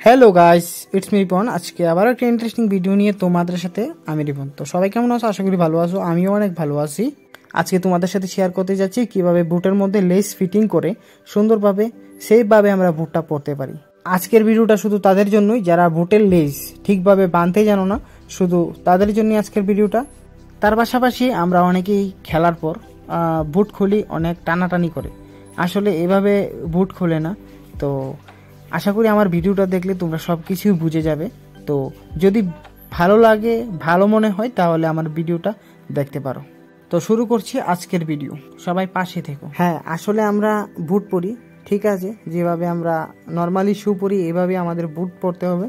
Hello guys, it's me Ripon. আজকে আবার একটা ইন্টারেস্টিং ভিডিও নিয়ে তোমাদের সাথে আমি রিপন। তো সবাই কেমন আছো? আশা করি ভালো আছো। আমিও অনেক ভালো আছি। আজকে তোমাদের সাথে শেয়ার করতে যাচ্ছি কিভাবে বুটের মধ্যে লেস ফিটিং করে সুন্দরভাবে সেইভাবে আমরা বুটটা পরতে পারি। আজকের ভিডিওটা শুধু তাদের জন্যই যারা বুটের লেস ঠিকভাবে বাঁধতে জানো না, শুধু তাদের জন্যই আজকের ভিডিওটা। তার পাশাপাশি আমরা অনেকেই খেলার পর বুট খুলি অনেক টানাটানি করে, আসলে এভাবে বুট খোলে না। তো আশা করি আমার ভিডিওটা দেখলে তোমরা সব কিছুই বুঝে যাবে। তো যদি ভালো লাগে, ভালো মনে হয়, তাহলে আমার ভিডিওটা দেখতে পারো। তো শুরু করছি আজকের ভিডিও, সবাই পাশে থেকো। হ্যাঁ, আসলে আমরা বুট পরি, ঠিক আছে, যেভাবে আমরা নর্মালি শু পরি এভাবে আমাদের বুট পরতে হবে।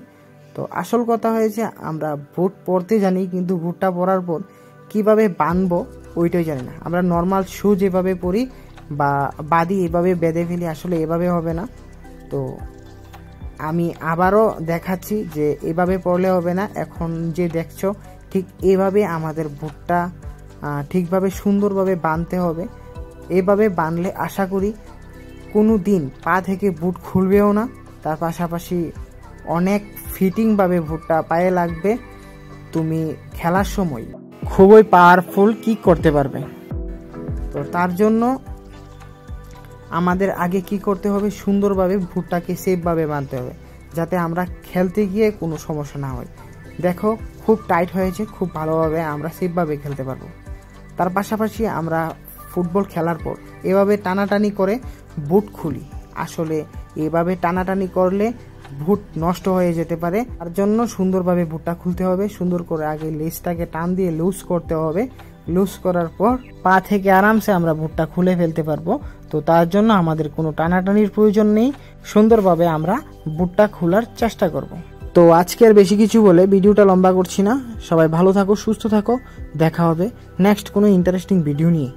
তো আসল কথা হয়েছে আমরা বুট পরতে জানি, কিন্তু বুটটা পরার পর কিভাবে বাঁধবো ওইটাই জানি না। আমরা নর্মাল শু যেভাবে পরি বা বাদি এভাবে বেঁধে ফেলি, আসলে এভাবে হবে না। তো আমি আবারও দেখাচ্ছি যে এভাবে পরলে হবে না। এখন যে দেখছো ঠিক এভাবে আমাদের বুটটা ঠিকভাবে সুন্দরভাবে বাঁধতে হবে। এভাবে বাঁধলে আশা করি কোনো দিন পা থেকে বুট খুলবেও না। তার পাশাপাশি অনেক ফিটিংভাবে বুটটা পায়ে লাগবে, তুমি খেলার সময় খুবই পাওয়ারফুল কিক করতে পারবে। তো তার জন্য আমাদের আগে কি করতে হবে, সুন্দরভাবে বুটটাকে সেফভাবে বাঁধতে হবে, যাতে আমরা খেলতে গিয়ে কোনো সমস্যা না হয়। দেখো খুব টাইট হয়েছে, খুব ভালোভাবে আমরা সেফভাবে খেলতে পারবো। তার পাশাপাশি আমরা ফুটবল খেলার পর এভাবে টানাটানি করে বুট খুলি। আসলে এভাবে টানাটানি করলে বুট নষ্ট হয়ে যেতে পারে। তার জন্য সুন্দরভাবে বুটটা খুলতে হবে। সুন্দর করে আগে লেসটাকে টান দিয়ে লুজ করতে হবে। লুজ করার পর পা থেকে আরামসে আমরা বুটটা খুলে ফেলতে পারবো। তো তার জন্য আমাদের কোনো টানাটানির প্রয়োজন নেই, সুন্দরভাবে আমরা বুটটা খোলার চেষ্টা করব। তো আজকে আর বেশি কিছু বলে ভিডিওটা লম্বা করছি না। সবাই ভালো থাকো, সুস্থ থাকো। দেখা হবে নেক্সট কোনো ইন্টারেস্টিং ভিডিও নিয়ে।